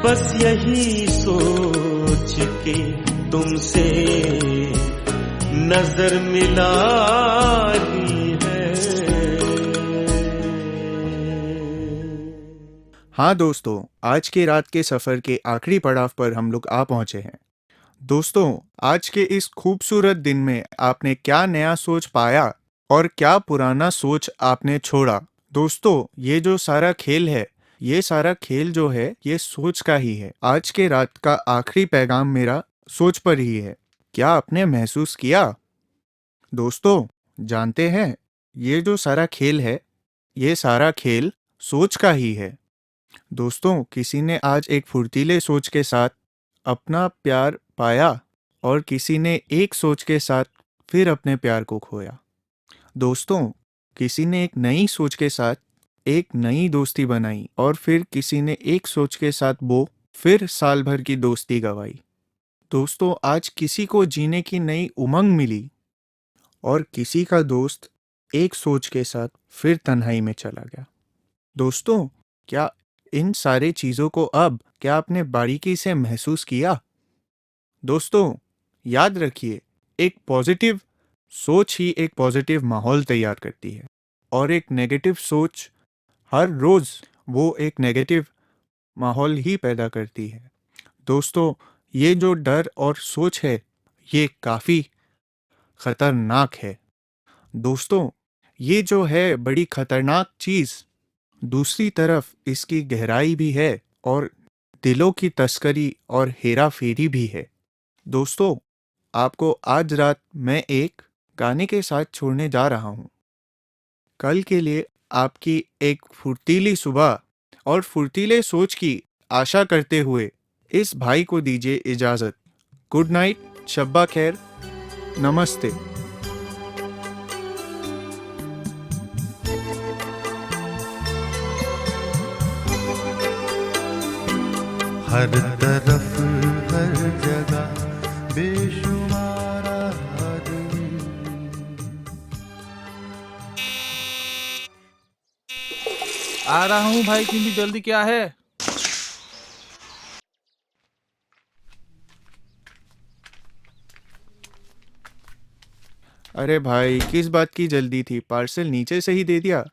बस यही सोच के तुमसे नजर मिला ली है। हाँ दोस्तों, आज के रात के सफ़र के आखिरी पड़ाव पर हम लोग आ पहुँचे हैं। दोस्तों, आज के इस खूबसूरत दिन में आपने क्या नया सोच पाया और क्या पुराना सोच आपने छोड़ा? दोस्तों, ये जो सारा खेल है, ये सारा खेल जो है, ये सोच का ही है। आज के रात का आखिरी पैगाम मेरा सोच पर ही है। क्या आपने महसूस किया? दोस्तों, जानते हैं, ये जो सारा खेल है, ये सारा खेल सोच का ही है। दोस्तों, किसी ने आज एक फुर्तीले सोच के साथ अपना प्यार पाया और किसी ने एक सोच के साथ फिर अपने प्यार को खोया। दोस्तों, किसी ने एक नई सोच के साथ एक नई दोस्ती बनाई और फिर किसी ने एक सोच के साथ वो फिर साल भर की दोस्ती गंवाई। दोस्तों, आज किसी को जीने की नई उमंग मिली और किसी का दोस्त एक सोच के साथ फिर तन्हाई में चला गया। दोस्तों, क्या इन सारे चीज़ों को अब क्या आपने बारीकी से महसूस किया? दोस्तों, याद रखिए, एक पॉजिटिव सोच ही एक पॉजिटिव माहौल तैयार करती है और एक नेगेटिव सोच हर रोज़ वो एक नेगेटिव माहौल ही पैदा करती है। दोस्तों, ये जो डर और सोच है, ये काफ़ी खतरनाक है। दोस्तों, ये जो है बड़ी खतरनाक चीज़, दूसरी तरफ इसकी गहराई भी है और दिलों की तस्करी और हेरा फेरी भी है। दोस्तों, आपको आज रात मैं एक गाने के साथ छोड़ने जा रहा हूँ। कल के लिए आपकी एक फुर्तीली सुबह और फुर्तीले सोच की आशा करते हुए इस भाई को दीजिए इजाज़त। गुड नाइट, शब्बा खैर, नमस्ते। हर तरफ हर जगह बेशुमार आदमी। आ रहा हूँ भाई, किंतु जल्दी क्या है? अरे भाई, किस बात की जल्दी थी? पार्सल नीचे से ही दे दिया।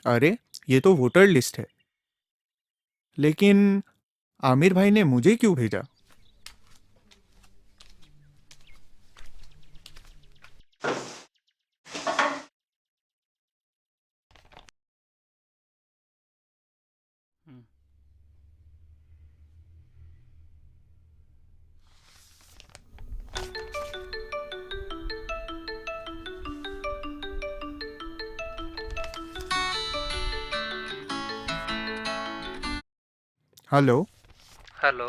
अरे, ये तो वोटर लिस्ट है। लेकिन आमिर भाई ने मुझे क्यों भेजा? हेलो। हेलो।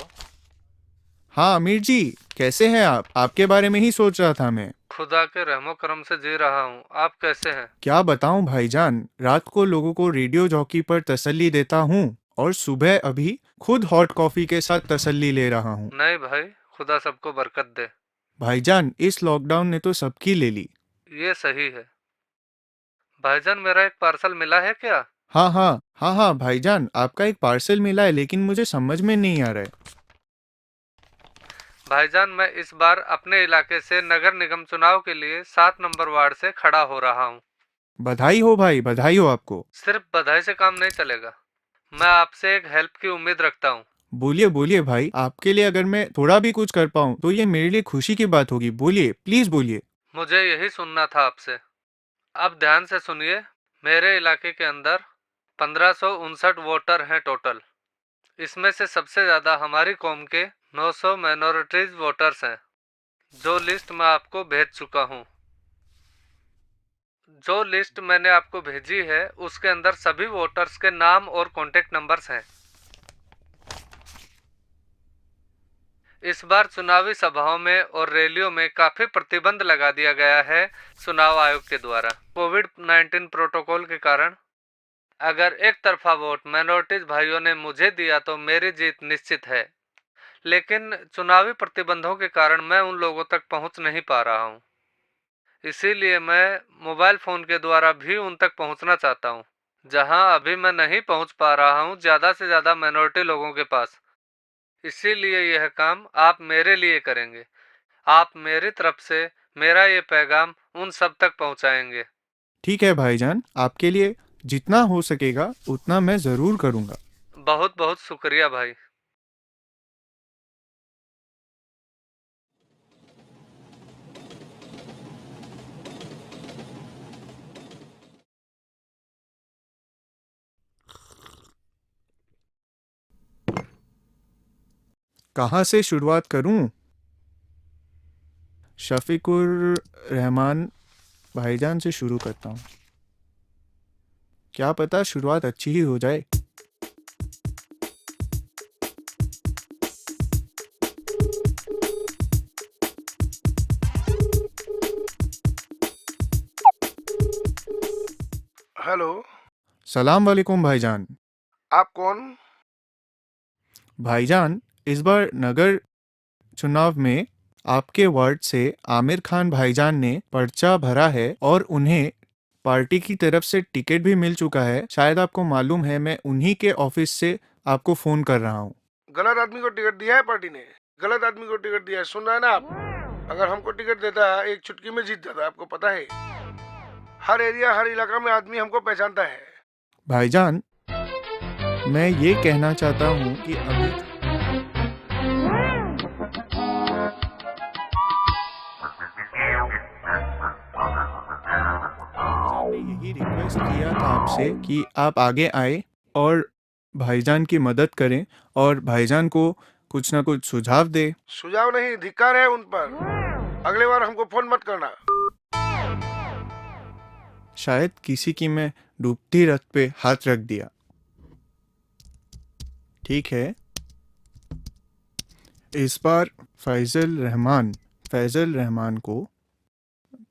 हाँ आमिर जी, कैसे हैं आप? आपके बारे में ही सोच रहा था मैं। खुदा के रहमो करम से जी रहा हूँ। आप कैसे हैं? क्या बताऊं भाईजान, रात को लोगों को रेडियो जॉकी पर तसल्ली देता हूँ और सुबह अभी खुद हॉट कॉफी के साथ तसल्ली ले रहा हूँ। नहीं भाई, खुदा सबको बरकत दे। भाईजान, इस लॉकडाउन ने तो सबकी ले ली। ये सही है। भाईजान, मेरा एक पार्सल मिला है क्या? हाँ हाँ हाँ हाँ भाईजान, आपका एक पार्सल मिला है, लेकिन मुझे समझ में नहीं आ रहा है। भाईजान, मैं इस बार अपने इलाके से नगर निगम चुनाव के लिए 7 नंबर वार्ड से खड़ा हो रहा हूँ। बधाई हो भाई, बधाई हो आपको। सिर्फ बधाई से काम नहीं चलेगा। मैं आपसे एक हेल्प की उम्मीद रखता हूँ। बोलिए बोलिए भाई, आपके लिए अगर मैं थोड़ा भी कुछ कर पाऊँ तो ये मेरे लिए खुशी की बात होगी। बोलिए, प्लीज बोलिए। मुझे यही सुनना था आपसे। अब ध्यान से सुनिए। मेरे इलाके के अंदर 1559 वोटर हैं टोटल। इसमें से सबसे ज़्यादा हमारी कौम के 900 माइनॉरिटीज वोटर्स हैं। जो लिस्ट मैं आपको भेज चुका हूँ। जो लिस्ट मैंने आपको भेजी है उसके अंदर सभी वोटर्स के नाम और कॉन्टेक्ट नंबर्स हैं। इस बार चुनावी सभाओं में और रैलियों में काफ़ी प्रतिबंध लगा दिया गया है चुनाव आयोग के द्वारा। कोविड-19 प्रोटोकॉल के कारण अगर एक तरफा वोट माइनॉरिटीज भाइयों ने मुझे दिया तो मेरी जीत निश्चित है। लेकिन चुनावी प्रतिबंधों के कारण मैं उन लोगों तक पहुंच नहीं पा रहा हूं। इसीलिए मैं मोबाइल फ़ोन के द्वारा भी उन तक पहुंचना चाहता हूं। जहां अभी मैं नहीं पहुंच पा रहा हूं ज्यादा से ज्यादा माइनॉरिटी लोगों के पास। इसीलिए यह काम आप मेरे लिए करेंगे। आप मेरी तरफ से मेरा ये पैगाम उन सब तक पहुंचाएंगे। ठीक है भाईजान, आपके लिए जितना हो सकेगा उतना मैं ज़रूर करूँगा। बहुत बहुत शुक्रिया भाई। कहाँ से शुरुआत करूँ? शफीकुर रहमान भाईजान से शुरू करता हूँ। क्या पता शुरुआत अच्छी ही हो जाए। हेलो। सलाम वालेकुम भाईजान। आप कौन? भाईजान, इस बार नगर चुनाव में आपके वार्ड से आमिर खान भाईजान ने पर्चा भरा है और उन्हें पार्टी की तरफ से टिकट भी मिल चुका है। शायद आपको मालूम है, मैं उन्हीं के ऑफिस से आपको फोन कर रहा हूँ। गलत आदमी को टिकट दिया है पार्टी ने। गलत आदमी को टिकट दिया है, सुन रहे हैं ना आप? अगर हमको टिकट देता है एक चुटकी में जीत जाता है, आपको पता है। हर एरिया हर इलाका में आदमी हमको पहचानता है। भाईजान, मैं ये कहना चाहता हूँ कि अभी मैंने यही रिक्वेस्ट किया था आपसे कि आप आगे आए और भाईजान की मदद करें और भाईजान को कुछ ना कुछ सुझाव दे। सुझाव नहीं, धिक्कार है उन पर। अगले बार हमको फोन मत करना। शायद किसी की मैं डूबती रथ पे हाथ रख दिया। ठीक है, इस बार फैजल रहमान को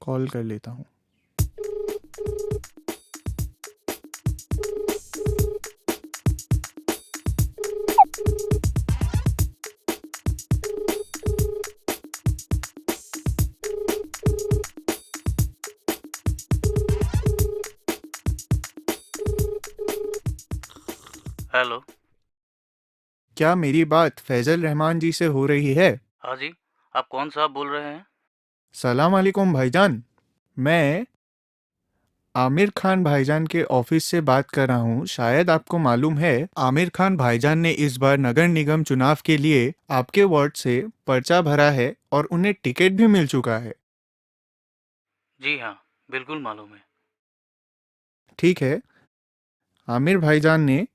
कॉल कर लेता हूँ। हेलो। क्या मेरी बात फैजल रहमान जी से हो रही है? हाँ जी, आप कौन साहब बोल रहे हैं? सलाम अलैकुम भाईजान, मैं आमिर खान भाईजान के ऑफिस से बात कर रहा हूँ। शायद आपको मालूम है, आमिर खान भाईजान ने इस बार नगर निगम चुनाव के लिए आपके वार्ड से पर्चा भरा है और उन्हें टिकट भी मिल चुका है। जी हाँ, बिल्कुल मालूम है। ठीक है, आमिर भाईजान ने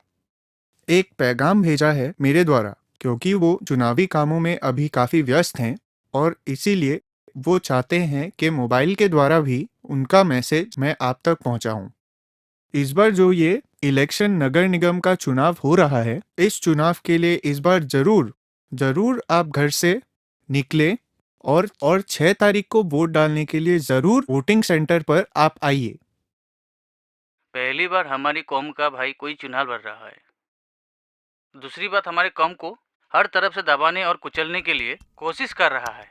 एक पैगाम भेजा है मेरे द्वारा, क्योंकि वो चुनावी कामों में अभी काफ़ी व्यस्त हैं और इसीलिए वो चाहते हैं कि मोबाइल के द्वारा भी उनका मैसेज मैं आप तक पहुंचाऊं। इस बार जो ये इलेक्शन नगर निगम का चुनाव हो रहा है, इस चुनाव के लिए इस बार जरूर आप घर से निकले और 6 तारीख को वोट डालने के लिए जरूर वोटिंग सेंटर पर आप आइए। पहली बार हमारी कौम का भाई कोई चुनाव लड़ रहा है। दूसरी बात, हमारे कौम को हर तरफ से दबाने और कुचलने के लिए कोशिश कर रहा है।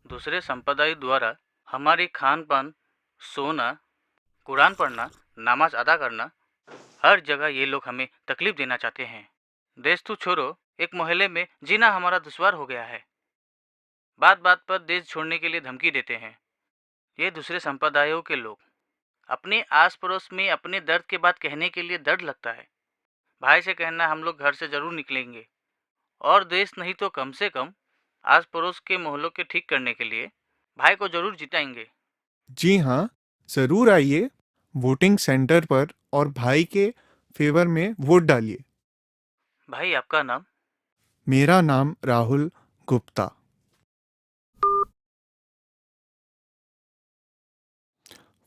दूसरे संप्रदाय द्वारा हमारी खान पान, सोना, कुरान पढ़ना, नमाज अदा करना, हर जगह ये लोग हमें तकलीफ देना चाहते हैं। देश तो छोड़ो, एक मोहल्ले में जीना हमारा दुश्वार हो गया है। बात बात पर देश छोड़ने के लिए धमकी देते हैं ये दूसरे संप्रदायों के लोग। अपने आस पड़ोस में अपने दर्द के बात कहने के लिए दर्द लगता है। भाई से कहना हम लोग घर से ज़रूर निकलेंगे और देश नहीं तो कम से कम आस पड़ोस के मोहल्लों के ठीक करने के लिए भाई को ज़रूर जिताएंगे। जी हाँ, ज़रूर आइए वोटिंग सेंटर पर और भाई के फेवर में वोट डालिए। भाई, आपका नाम? मेरा नाम राहुल गुप्ता।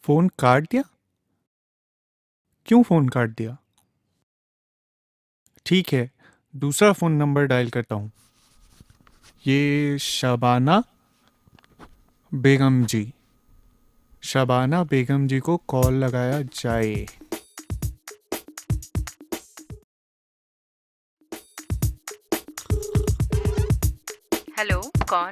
फोन काट दिया? क्यों फोन काट दिया? ठीक है, दूसरा फोन नंबर डायल करता हूँ। ये शबाना बेगम जी को कॉल लगाया जाए। हेलो, कौन?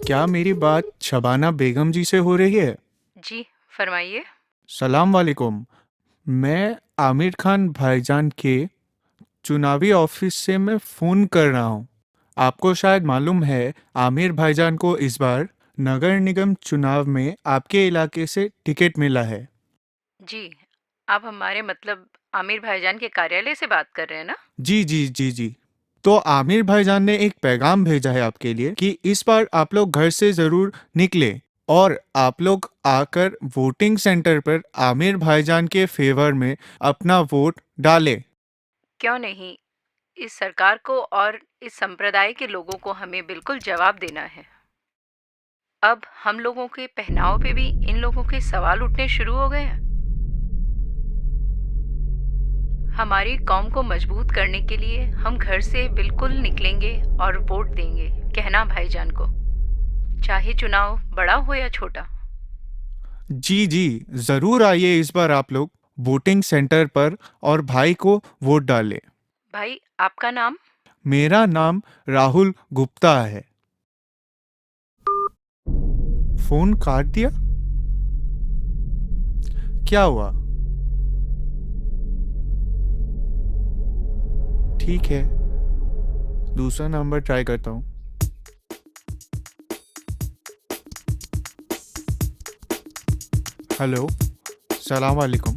क्या मेरी बात शबाना बेगम जी से हो रही है? जी, फरमाइए। सलाम वालेकुम, मैं आमिर खान भाईजान के चुनावी ऑफिस से मैं फ़ोन कर रहा हूँ। आपको शायद मालूम है, आमिर भाईजान को इस बार नगर निगम चुनाव में आपके इलाके से टिकट मिला है। जी, आप हमारे मतलब आमिर भाईजान के कार्यालय से बात कर रहे हैं ना? जी जी जी जी। तो आमिर भाईजान ने एक पैगाम भेजा है आपके लिए कि इस बार आप लोग घर से ज़रूर निकले और आप लोग आकर वोटिंग सेंटर पर आमिर भाईजान के फेवर में अपना वोट डालें। क्यों नहीं? इस सरकार को और इस संप्रदाय के लोगों को हमें बिल्कुल जवाब देना है। अब हम लोगों के पहनाव पे भी इन लोगों के सवाल उठने शुरू हो गए हैं। हमारी कौम को मजबूत करने के लिए हम घर से बिल्कुल निकलेंगे और वोट देंगे, कहना भाईजान को, चाहे चुनाव बड़ा हो या छोटा। जी जी, ज़रूर आइए इस बार आप लोग वोटिंग सेंटर पर और भाई को वोट डालें। भाई, आपका नाम? मेरा नाम राहुल गुप्ता है। फोन काट दिया? क्या हुआ? ठीक है, दूसरा नंबर ट्राई करता हूँ। हेलो, सलाम वालेकुम।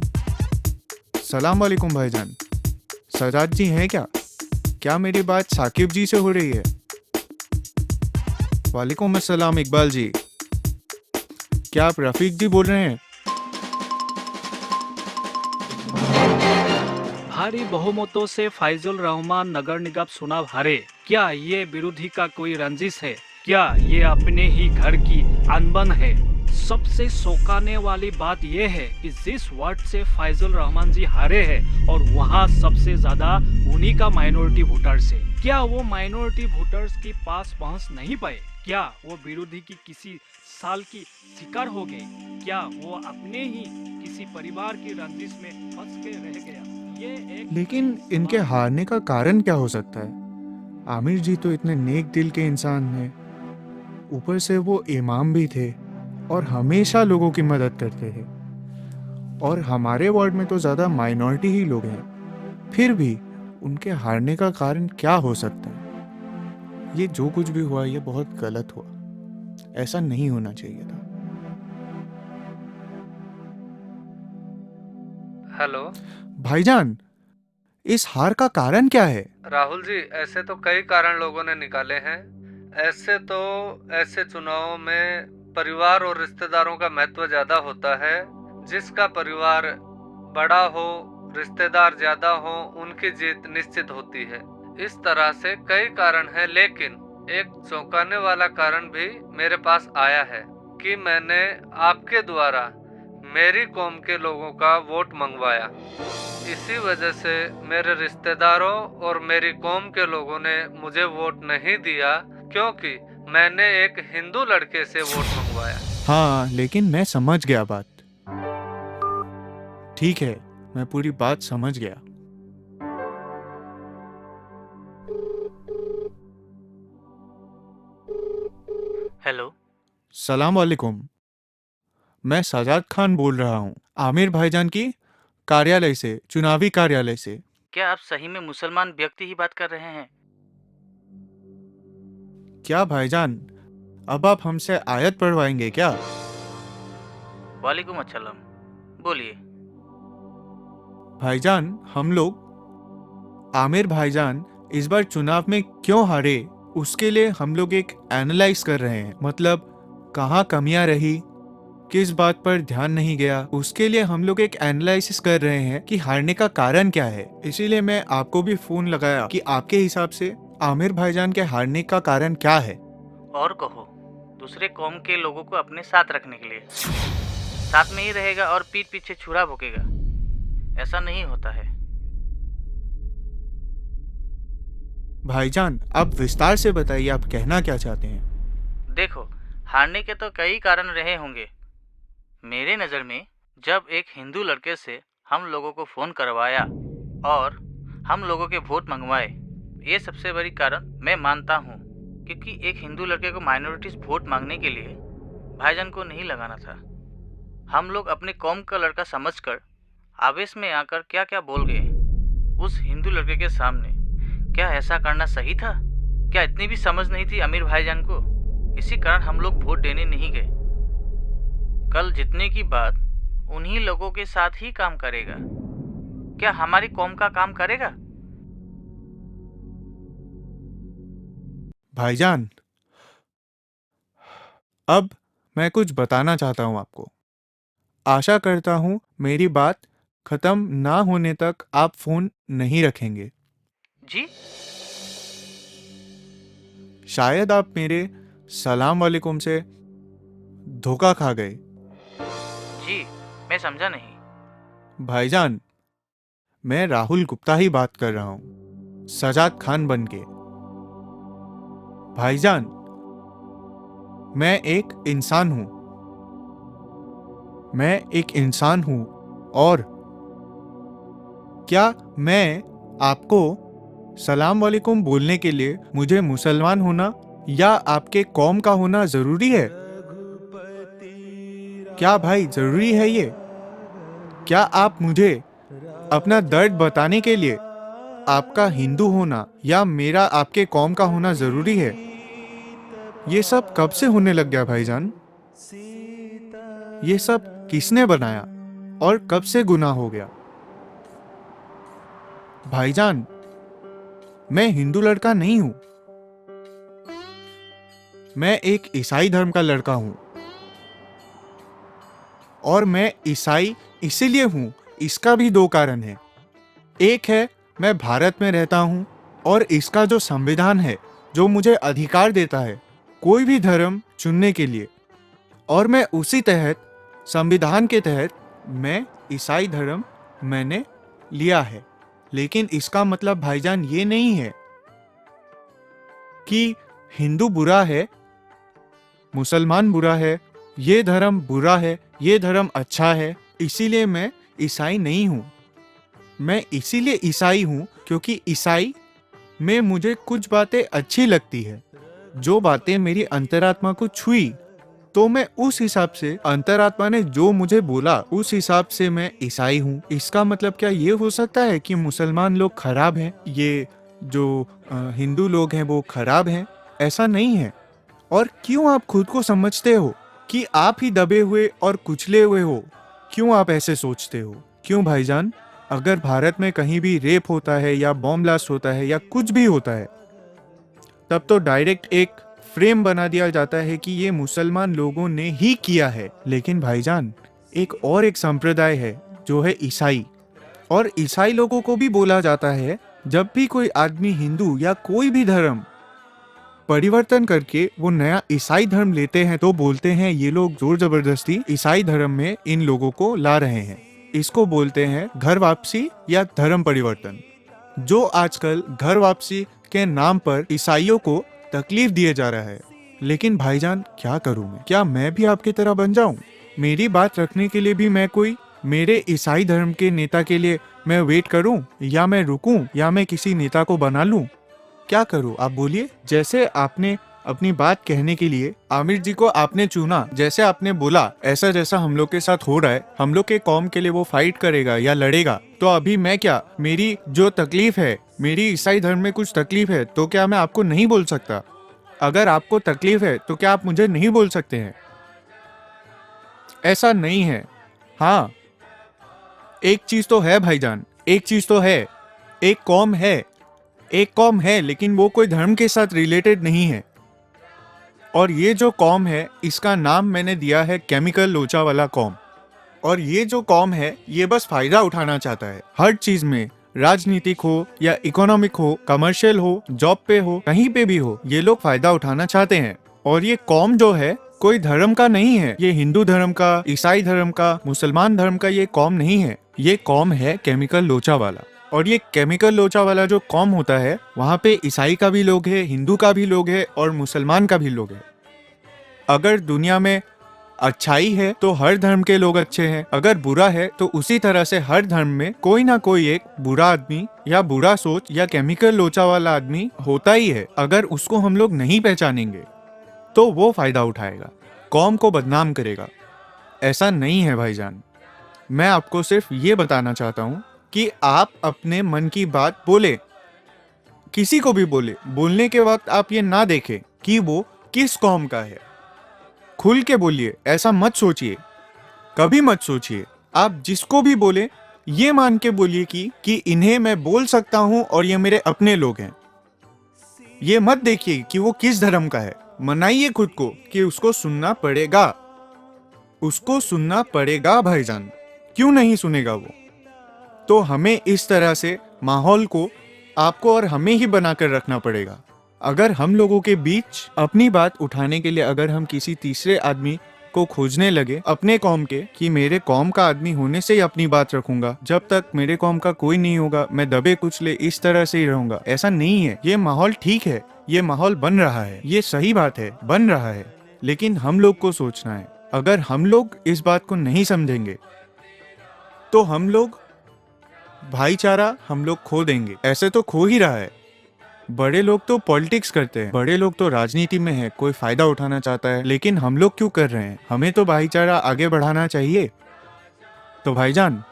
सलाम वालेकुम भाईजान। सजाद जी हैं क्या? क्या मेरी बात साकिब जी से हो रही है? वालेकुम अस्सलाम इकबाल जी। क्या आप रफ़ीक जी बोल रहे हैं? भारी बहुमतों से फैजुल रहमान नगर निगम चुनाव हारे। क्या ये विरोधी का कोई रंजिश है? क्या ये अपने ही घर की अनबन है? सबसे चौंकाने वाली बात यह है कि जिस वार्ड से फैजुल रहमान जी हारे हैं और वहाँ सबसे ज्यादा उन्हीं का माइनॉरिटी वोटर से, क्या वो माइनॉरिटी वोटर्स के पास पहुँच नहीं पाए? क्या वो विरोधी की किसी साल की शिकार हो गए? क्या वो अपने ही किसी परिवार की रंजिश में फंस के रह गया? ये एक लेकिन इनके हारने का कारण क्या हो सकता है? आमिर जी तो इतने नेक दिल के इंसान हैं, ऊपर से वो इमाम भी थे और हमेशा लोगों की मदद करते थे। और हमारे वार्ड में तो ज़्यादा माइनॉरिटी ही लोग हैं, फिर भी उनके हारने का कारण क्या हो सकता है? ये जो कुछ भी हुआ ये बहुत गलत हुआ, ऐसा नहीं होना चाहिए था। हेलो भाईजान, इस हार का कारण क्या है? राहुल जी, ऐसे तो कई कारण लोगों ने निकाले हैं। ऐसे चुनावों में परिवार और रिश्तेदारों का महत्व ज्यादा होता है। जिसका परिवार बड़ा हो, रिश्तेदार ज्यादा हो, उनकी जीत निश्चित होती है। इस तरह से कई कारण हैं, लेकिन एक चौंकाने वाला कारण भी मेरे पास आया है कि मैंने आपके द्वारा मेरी कौम के लोगों का वोट मंगवाया। इसी वजह से मेरे रिश्तेदारों और मेरी कौम के लोगों ने मुझे वोट नहीं दिया, क्योंकि मैंने एक हिंदू लड़के से वोट मंगवाया। हाँ, लेकिन मैं समझ गया बात। ठीक है, मैं पूरी बात समझ गया। हेलो। सलाम वालेकुम। मैं सजाद खान बोल रहा हूँ, आमिर भाईजान की कार्यालय से, चुनावी कार्यालय से। क्या आप सही में मुसलमान व्यक्ति ही बात कर रहे हैं? क्या भाईजान, अब आप हमसे आयत पढ़वाएंगे क्या? वालेकुम अस्सलाम, बोलिए। भाईजान, हम लोग आमिर भाईजान इस बार चुनाव में क्यों हारे उसके लिए हम लोग एक एनालाइज कर रहे हैं। मतलब कहाँ कमियां रही, किस बात पर ध्यान नहीं गया, उसके लिए हम लोग एक एनालिसिस कर रहे हैं कि हारने का कारण क्या है। इसीलिए मैं आपको भी फोन लगाया कि आपके हिसाब से आमिर भाईजान के हारने का कारण क्या है। और कहो, दूसरे कौम के लोगों को अपने साथ रखने के लिए। साथ में ही रहेगा और पीठ पीछे छुरा भोंकेगा, ऐसा नहीं होता है। भाईजान, आप विस्तार से बताइए, आप कहना क्या चाहते हैं? देखो, हारने के तो कई कारण रहे होंगे। मेरे नज़र में जब एक हिंदू लड़के से हम लोगों को फ़ोन करवाया और हम लोगों के वोट मंगवाए, ये सबसे बड़ी कारण मैं मानता हूँ। क्योंकि एक हिंदू लड़के को माइनॉरिटीज़ वोट मांगने के लिए भाईजान को नहीं लगाना था। हम लोग अपने कौम का लड़का समझकर आवेश में आकर क्या क्या बोल गए उस हिंदू लड़के के सामने। क्या ऐसा करना सही था? क्या इतनी भी समझ नहीं थी अमीर भाईजान को? इसी कारण हम लोग वोट देने नहीं गए। कल जीतने की बात उन्हीं लोगों के साथ ही काम करेगा। क्या हमारी कौम का काम करेगा? भाईजान, अब मैं कुछ बताना चाहता हूं आपको। आशा करता हूं मेरी बात खत्म ना होने तक आप फोन नहीं रखेंगे। जी? शायद आप मेरे सलाम वालेकुम से धोखा खा गए। जी, मैं समझा नहीं। भाईजान, मैं राहुल गुप्ता ही बात कर रहा हूं, सजाद खान बन के। भाईजान, मैं एक इंसान हूं। मैं एक इंसान हूं और क्या मैं आपको सलाम वालेकुम बोलने के लिए मुझे मुसलमान होना या आपके कौम का होना जरूरी है? क्या भाई जरूरी है ये? क्या आप मुझे अपना दर्द बताने के लिए आपका हिंदू होना या मेरा आपके कौम का होना जरूरी है? ये सब कब से होने लग गया भाईजान? ये सब किसने बनाया और कब से गुनाह हो गया? भाईजान, मैं हिंदू लड़का नहीं हूं। मैं एक ईसाई धर्म का लड़का हूं। और मैं ईसाई इसीलिए हूं, इसका भी दो कारण है। एक है मैं भारत में रहता हूं और इसका जो संविधान है जो मुझे अधिकार देता है कोई भी धर्म चुनने के लिए, और मैं उसी तहत संविधान के तहत मैं ईसाई धर्म मैंने लिया है। लेकिन इसका मतलब भाईजान ये नहीं है कि हिंदू बुरा है, मुसलमान बुरा है, ये धर्म बुरा है, ये धर्म अच्छा है, इसीलिए मैं ईसाई नहीं हूं। मैं इसीलिए ईसाई हूं क्योंकि ईसाई में मुझे कुछ बातें अच्छी लगती है, जो बातें मेरी अंतरात्मा को छुई, तो मैं उस हिसाब से, अंतरात्मा ने जो मुझे बोला उस हिसाब से मैं ईसाई हूँ। इसका मतलब क्या ये हो सकता है कि मुसलमान लोग खराब हैं, ये जो हिंदू लोग हैं वो खराब हैं? ऐसा नहीं है। और क्यों आप खुद को समझते हो कि आप ही दबे हुए और कुचले हुए हो? क्यों आप ऐसे सोचते हो? क्यों भाईजान? अगर भारत में कहीं भी रेप होता है या बॉम्ब ब्लास्ट होता है या कुछ भी होता है, तब तो डायरेक्ट एक फ्रेम बना दिया जाता है कि ये मुसलमान लोगों ने ही किया है। लेकिन भाईजान, एक संप्रदाय है जो है ईसाई, और ईसाई लोगों को भी बोला जाता है जब भी कोई आदमी हिंदू या कोई भी धर्म परिवर्तन करके वो नया ईसाई धर्म लेते हैं तो बोलते हैं ये लोग जोर जबरदस्ती ईसाई धर्म में इन लोगों को ला रहे हैं। इसको बोलते हैं घर वापसी या धर्म परिवर्तन, जो आजकल घर वापसी के नाम पर ईसाइयों को तकलीफ दिए जा रहा है। लेकिन भाईजान, क्या करूं मैं? क्या मैं भी आपकी तरह बन जाऊं? मेरी बात रखने के लिए भी मैं कोई मेरे ईसाई धर्म के नेता के लिए मैं वेट करूं, या मैं रुकूं, या मैं किसी नेता को बना लूं? क्या करूं आप बोलिए? जैसे आपने अपनी बात कहने के लिए आमिर जी को आपने चुना, जैसे आपने बोला ऐसा जैसा हम लोग के साथ हो रहा है, हम लोग के कौम के लिए वो फाइट करेगा या लड़ेगा, तो अभी मैं क्या, मेरी जो तकलीफ है, मेरी ईसाई धर्म में कुछ तकलीफ है, तो क्या मैं आपको नहीं बोल सकता? अगर आपको तकलीफ है तो क्या आप मुझे नहीं बोल सकते हैं? ऐसा नहीं है। हाँ, एक चीज तो है भाईजान, एक चीज तो है, एक कौम है, लेकिन वो कोई धर्म के साथ रिलेटेड नहीं है। और ये जो कौम है इसका नाम मैंने दिया है केमिकल लोचा वाला कौम। और ये जो कौम है ये बस फायदा उठाना चाहता है हर चीज में, राजनीतिक हो या इकोनॉमिक हो, कमर्शियल हो, जॉब पे हो, कहीं पे भी हो, ये लोग फायदा उठाना चाहते हैं। और ये कौम जो है कोई धर्म का नहीं है, ये हिंदू धर्म का, ईसाई धर्म का, मुसलमान धर्म का ये कौम नहीं है। ये कौम है केमिकल लोचा वाला। और ये केमिकल लोचा वाला जो कौम होता है वहाँ पे ईसाई का भी लोग है, हिंदू का भी लोग है और मुसलमान का भी लोग है। अगर दुनिया में अच्छाई है तो हर धर्म के लोग अच्छे हैं, अगर बुरा है तो उसी तरह से हर धर्म में कोई ना कोई एक बुरा आदमी या बुरा सोच या केमिकल लोचा वाला आदमी होता ही है। अगर उसको हम लोग नहीं पहचानेंगे तो वो फायदा उठाएगा, कौम को बदनाम करेगा। ऐसा नहीं है भाईजान, मैं आपको सिर्फ ये बताना चाहता हूँ कि आप अपने मन की बात बोले, किसी को भी बोले। बोलने के वक्त आप ये ना देखें कि वो किस कौम का है। खुल के बोलिए, ऐसा मत सोचिए, कभी मत सोचिए। आप जिसको भी बोले ये मान के बोलिए कि इन्हें मैं बोल सकता हूं और ये मेरे अपने लोग हैं। ये मत देखिए कि वो किस धर्म का है। मनाइए खुद को कि उसको सुनना पड़ेगा, उसको सुनना पड़ेगा भाईजान। क्यों नहीं सुनेगा वो? तो हमें इस तरह से माहौल को आपको और हमें ही बनाकर रखना पड़ेगा। अगर हम लोगों के बीच अपनी बात उठाने के लिए अगर हम किसी तीसरे आदमी को खोजने लगे अपने कौम के, कि मेरे कौम का आदमी होने से ही अपनी बात रखूंगा, जब तक मेरे कौम का कोई नहीं होगा मैं दबे कुचले इस तरह से ही रहूंगा, ऐसा नहीं है। ये माहौल ठीक है, ये माहौल बन रहा है, ये सही बात है, बन रहा है, लेकिन हम लोग को सोचना है। अगर हम लोग इस बात को नहीं समझेंगे तो हम लोग भाईचारा हम लोग खो देंगे। ऐसे तो खो ही रहा है। बड़े लोग तो पॉलिटिक्स करते हैं, बड़े लोग तो राजनीति में है, कोई फायदा उठाना चाहता है, लेकिन हम लोग क्यों कर रहे हैं? हमें तो भाईचारा आगे बढ़ाना चाहिए। तो भाईजान,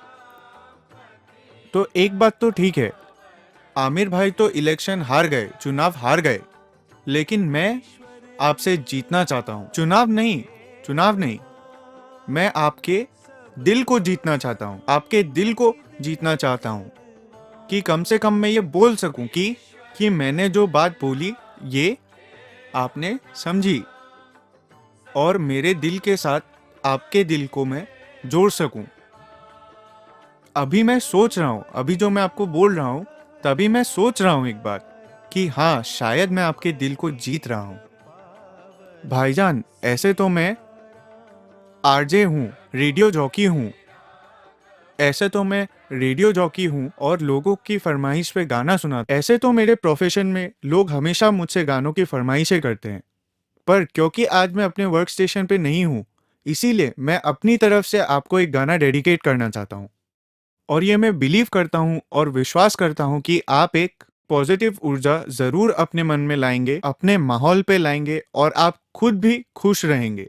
तो एक बात तो ठीक है, आमिर भाई तो इलेक्शन हार गए, चुनाव हार गए, लेकिन मैं आपसे जीतना चाहता हूं। चुनाव नहीं, मैं आपके दिल को जीतना चाहता हूं, आपके दिल को जीतना चाहता हूं, कि कम से कम मैं ये बोल सकूं कि मैंने जो बात बोली ये आपने समझी और मेरे दिल के साथ आपके दिल को मैं जोड़ सकूं। अभी मैं सोच रहा हूं, अभी जो मैं आपको बोल रहा हूं, तभी मैं सोच रहा हूं एक बात कि हाँ, शायद मैं आपके दिल को जीत रहा हूं। भाईजान, ऐसे तो मैं आरजे हूं, रेडियो जॉकी हूं, ऐसे तो मैं रेडियो जॉकी हूं और लोगों की फरमाइश पे गाना सुना। ऐसे तो मेरे प्रोफेशन में लोग हमेशा मुझसे गानों की फरमाइशें करते हैं, पर क्योंकि आज मैं अपने वर्क स्टेशन पे नहीं हूं, इसीलिए मैं अपनी तरफ से आपको एक गाना डेडिकेट करना चाहता हूं। और ये मैं बिलीव करता हूं और विश्वास करता हूं कि आप एक पॉजिटिव ऊर्जा जरूर अपने मन में लाएंगे, अपने माहौल पे लाएंगे और आप खुद भी खुश रहेंगे।